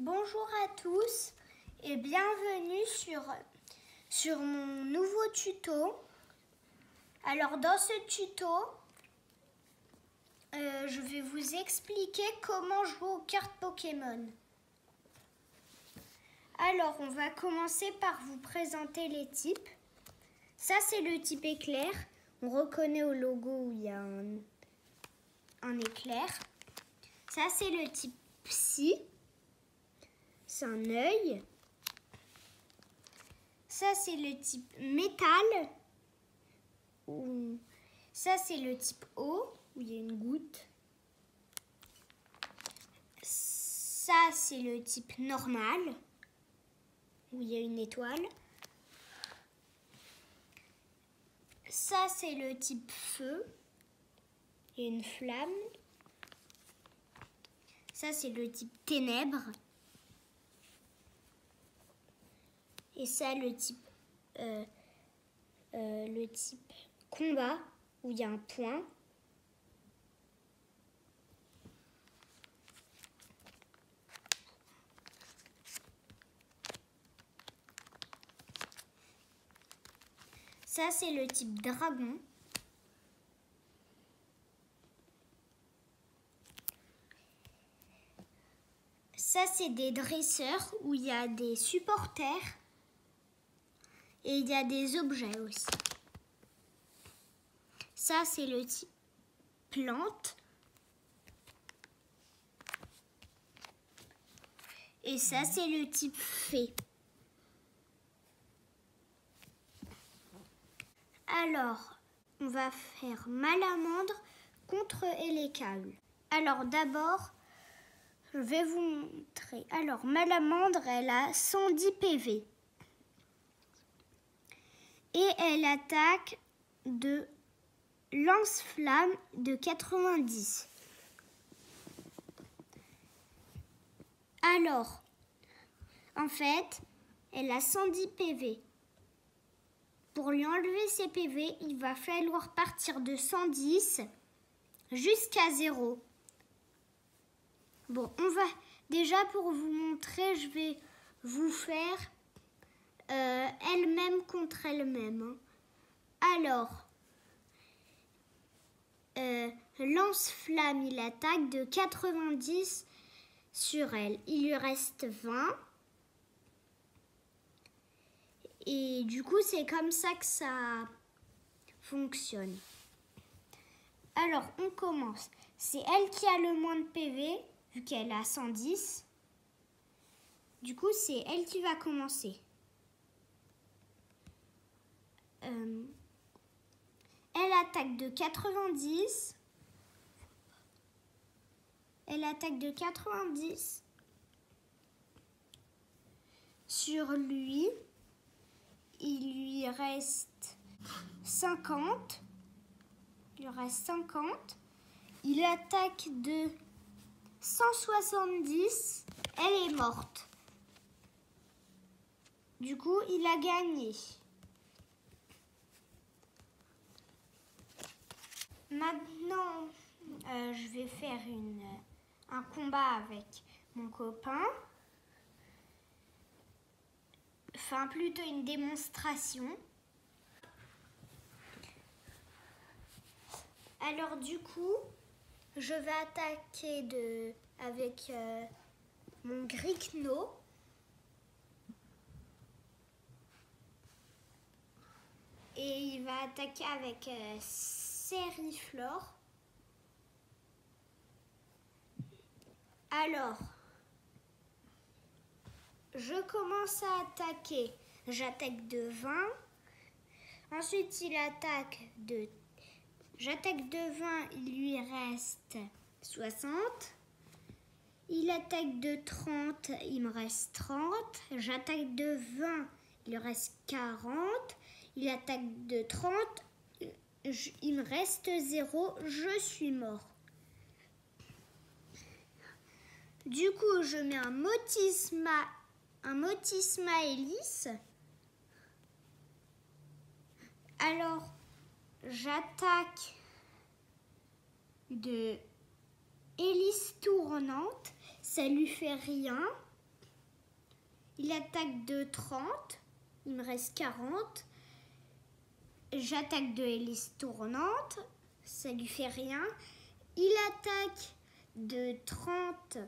Bonjour à tous et bienvenue sur mon nouveau tuto. Alors dans ce tuto, je vais vous expliquer comment jouer aux cartes Pokémon. Alors on va commencer par vous présenter les types. Ça c'est le type éclair. On reconnaît au logo où il y a un éclair. Ça c'est le type psy. C'est un œil. Ça, c'est le type métal. Ça, c'est le type eau, où il y a une goutte. Ça, c'est le type normal, où il y a une étoile. Ça, c'est le type feu, il y a une flamme. Ça, c'est le type ténèbres. Et ça, le type combat, où il y a un point. Ça, c'est le type dragon. Ça, c'est des dresseurs, où il y a des supporters. Et il y a des objets aussi. Ça, c'est le type plante. Et ça, c'est le type fée. Alors, on va faire Malamandre contre Elécaule. Alors, d'abord, je vais vous montrer. Alors, Malamandre, elle a 110 PV. Et elle attaque de lance-flamme de 90. Alors, en fait, elle a 110 PV. Pour lui enlever ses PV, il va falloir partir de 110 jusqu'à 0. Bon, on va déjà pour vous montrer, je vais vous faire elle-même contre elle-même. Alors, lance-flamme, il attaque de 90 sur elle. Il lui reste 20. Et du coup, c'est comme ça que ça fonctionne. Alors, on commence. C'est elle qui a le moins de PV, vu qu'elle a 110. Du coup, c'est elle qui va commencer. Elle attaque de 90. Elle attaque de 90 sur lui. Il lui reste 50. Il lui reste 50. Il attaque de 170. Elle est morte. Du coup, il a gagné. Maintenant, je vais faire un combat avec mon copain. Enfin, plutôt une démonstration. Alors du coup, je vais attaquer avec mon Grickno. Et il va attaquer avec Sériflore. Alors, je commence à attaquer. J'attaque de 20. Ensuite, il attaque de... J'attaque de 20, il lui reste 60. Il attaque de 30, il me reste 30. J'attaque de 20, il me reste 40. Il attaque de 30, il me reste 0. Je suis mort. Du coup, je mets un Motisma Hélice. Alors, j'attaque de hélice tournante. Ça lui fait rien. Il attaque de 30. Il me reste 40. J'attaque de hélice tournante. Ça lui fait rien. Il attaque de 30.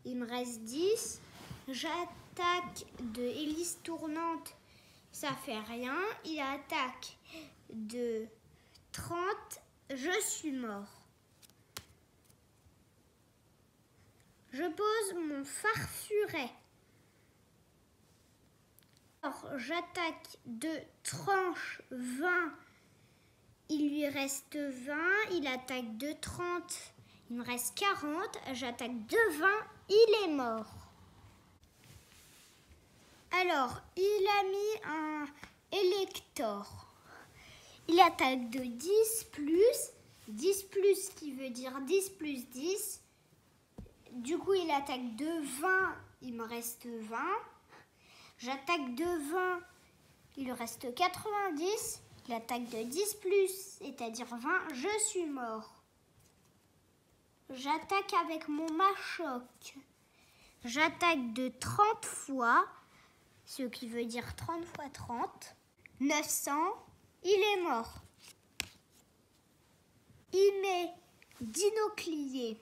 Il me reste 10. J'attaque de hélice tournante. Ça fait rien. Il attaque de 30. Je suis mort. Je pose mon farfuret. Alors, j'attaque de tranche 20. Il lui reste 20. Il attaque de 30. Il me reste 40. J'attaque de 20. Il est mort. Alors, il a mis un élector. Il attaque de 10 plus. 10 plus qui veut dire 10 plus 10. Du coup, il attaque de 20. Il me reste 20. J'attaque de 20. Il lui reste 90. Il attaque de 10 plus, c'est-à-dire 20. Je suis mort. J'attaque avec mon machoc. J'attaque de 30 fois, ce qui veut dire 30 fois 30. 900. Il est mort. Il met d'inoclier.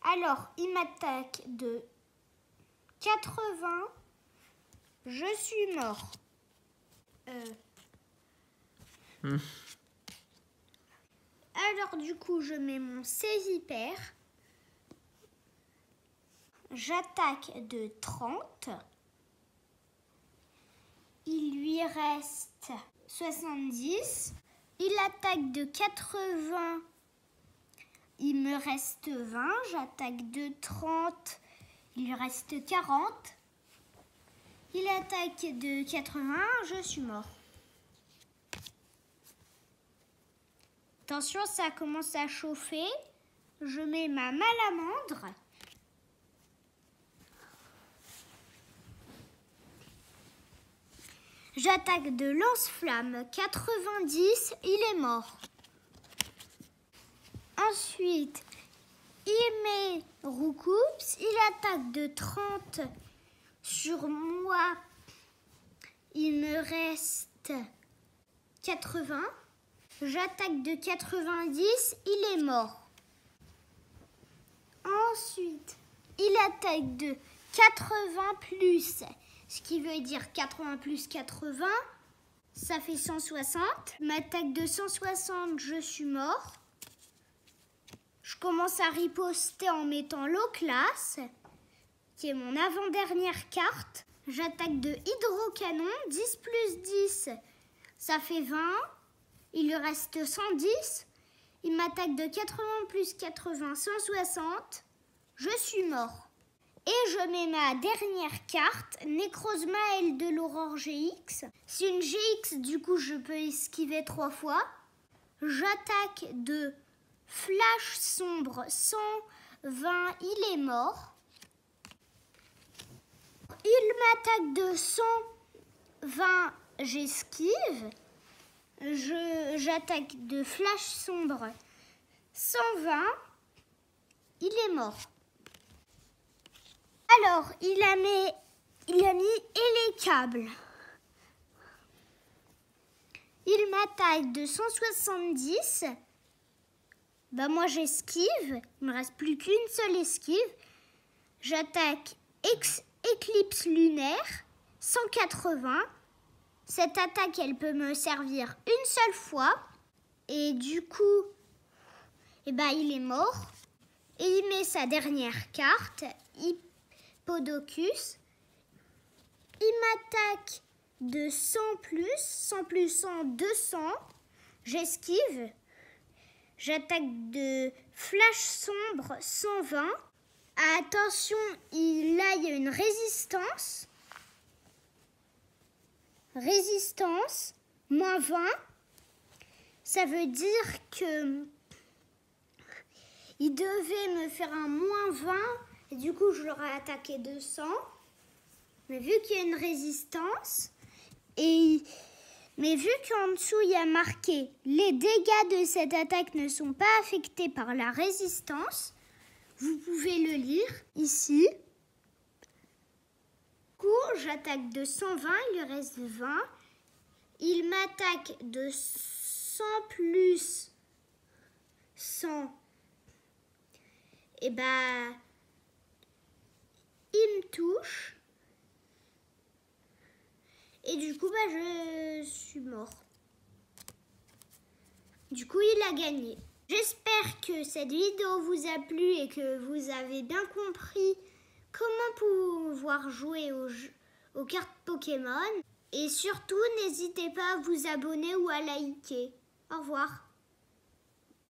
Alors, il m'attaque de 80. Je suis mort. Alors, du coup, je mets mon césipère. J'attaque de 30. Il lui reste 70. Il attaque de 80. Il me reste 20. J'attaque de 30. Il lui reste 40. Il attaque de 80. Je suis mort. Attention, ça commence à chauffer. Je mets ma malamandre. J'attaque de lance-flamme. 90, il est mort. Ensuite, il met Roucoups. Il attaque de 30 sur moi. Il me reste 80. J'attaque de 90, il est mort. Ensuite, il attaque de 80 plus, ce qui veut dire 80 plus 80, ça fait 160. M'attaque de 160, je suis mort. Je commence à riposter en mettant l'eau-classe, qui est mon avant-dernière carte. J'attaque de hydrocanon, 10 plus 10, ça fait 20. Il lui reste 110. Il m'attaque de 80 plus 80, 160. Je suis mort. Et je mets ma dernière carte, Nécrozma de l'Aurore GX. C'est une GX, du coup je peux esquiver 3 fois. J'attaque de Flash sombre 120, il est mort. Il m'attaque de 120, j'esquive. J'attaque de Flash sombre 120, il est mort. Alors, il a mis et les câbles. Il m'attaque de 170. Bah moi j'esquive, il me reste plus qu'une seule esquive. J'attaque éclipse lunaire 180. Cette attaque, elle peut me servir une seule fois. Et du coup, il est mort. Et il met sa dernière carte, Hippodocus. Il m'attaque de 100 plus 100, 200. J'esquive. J'attaque de Flash sombre 120. Attention, là il y a une résistance. Résistance, moins 20, ça veut dire que il devait me faire un moins 20 et du coup je l'aurais attaqué de 100. Mais vu qu'il y a une résistance, mais vu qu'en dessous il y a marqué les dégâts de cette attaque ne sont pas affectés par la résistance, vous pouvez le lire ici. j'attaque de 120, il lui reste 20. Il m'attaque de 100 plus 100. Et bah, il me touche. Et du coup, bah, je suis mort. Du coup, il a gagné. J'espère que cette vidéo vous a plu et que vous avez bien compris comment pouvoir jouer aux cartes Pokémon. Et surtout, n'hésitez pas à vous abonner ou à liker. Au revoir.